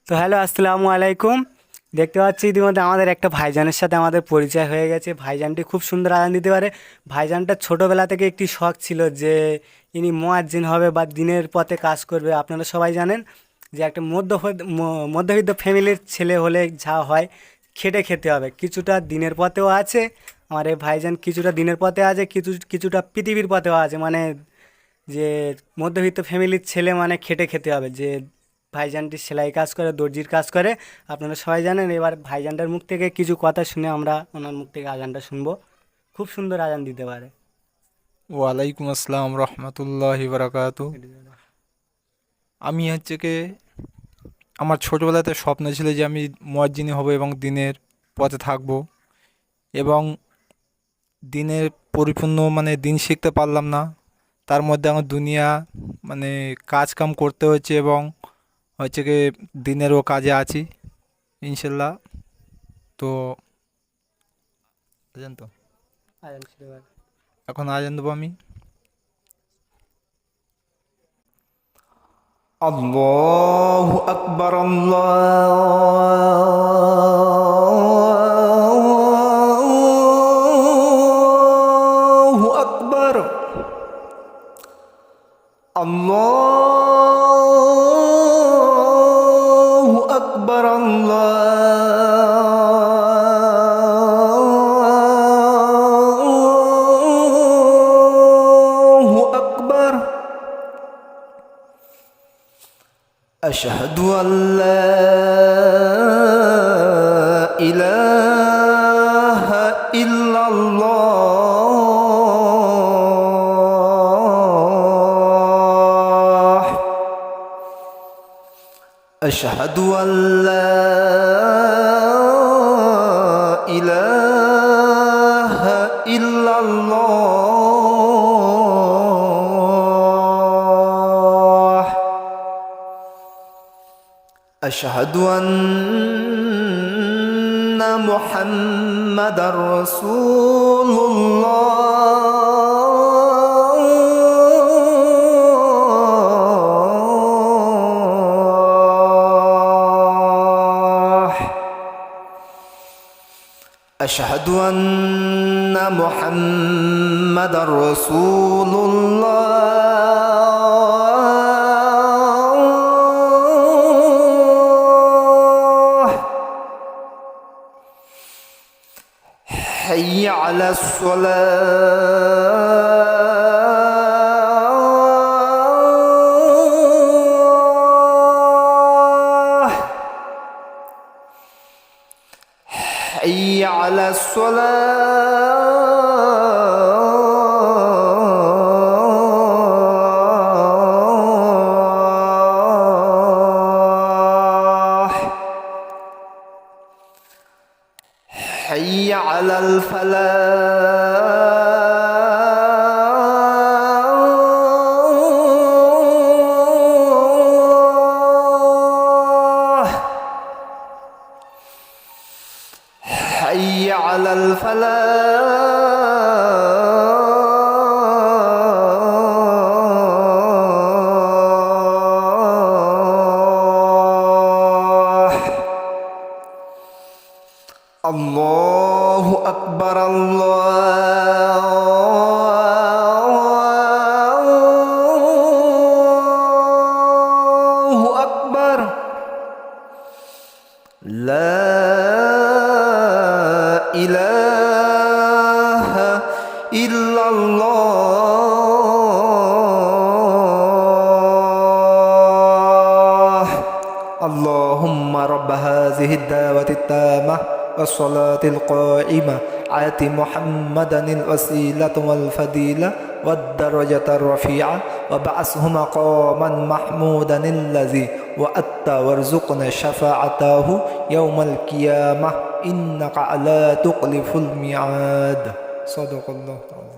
তো হ্যালো, আসসালামু আলাইকুম। দেখতে পাচ্ছি ইতিমধ্যে আমাদের একটা ভাইজানের সাথে আমাদের পরিচয় হয়ে গেছে। ভাইজানটি খুব সুন্দর আজান দিতে পারে। ভাইজানটা ছোটোবেলা থেকে একটি শখ ছিল যে ইনি মুয়াজ্জিন হবে বা দিনের পথে কাজ করবে। আপনারা সবাই জানেন যে একটা মধ্যবিত্ত ফ্যামিলির ছেলে হলে যা হয়, খেটে খেতে হবে। কিছুটা দিনের পথেও আছে আমার এই ভাইজান, কিছুটা দিনের পথে আছে, কিছুটা পৃথিবীর পথেও আছে। মানে যে মধ্যবিত্ত ফ্যামিলির ছেলে মানে খেটে খেতে হবে। যে ভাইজানটি সেলাই কাজ করে, দর্জির কাজ করে, আপনারা সবাই জানেন। এবার ভাইজানটার মুখ থেকে কিছু কথা শুনে আমরা ওনার মুখ থেকে আজানটা শুনবো। খুব সুন্দর আজান দিতে পারে। ওয়ালাইকুম আসসালাম রহমতুল্লাহি বারাকাতু। আমি হচ্ছে কি, আমার ছোটবেলাতে স্বপ্ন ছিল যে আমি মুয়াজ্জিন হব এবং দিনের পথে থাকব, এবং দিনের পরিপূর্ণ দিন শিখতে পারলাম না। তার মধ্যে আমার দুনিয়া কাজ কাম করতে হচ্ছে, এবং হচ্ছে কি দিনেরও কাজে আছি ইনশাল্লাহ। তো আজান তো আজান শুরু করে। এখন আজান দেবো আমি। আল্লাহু আকবার, আল্লাহু আকবার, আল্লাহু আকবার, আল্লাহু আকবার। أشهد أن لا إله إلا الله. أشهد أن لا إله إلا الله. أشهد أن محمد رسول الله. أشهد أن محمد رسول الله. حي على الصلاة. حي على الصلاة. حي على الفلاح. حي على الفلاح. الله أكبر، الله أكبر. لا إله إلا الله. اللهم رب هذه الدعوة التامة والصلاة القائمة آت محمدا الوسيلة والفضيلة والدرجة الرفيعة وابعثه مقاما محمودا الذي وأتى وارزقنا شفاعته يوم القيامة إنك لا تخلف الميعاد. صدق الله تعالى.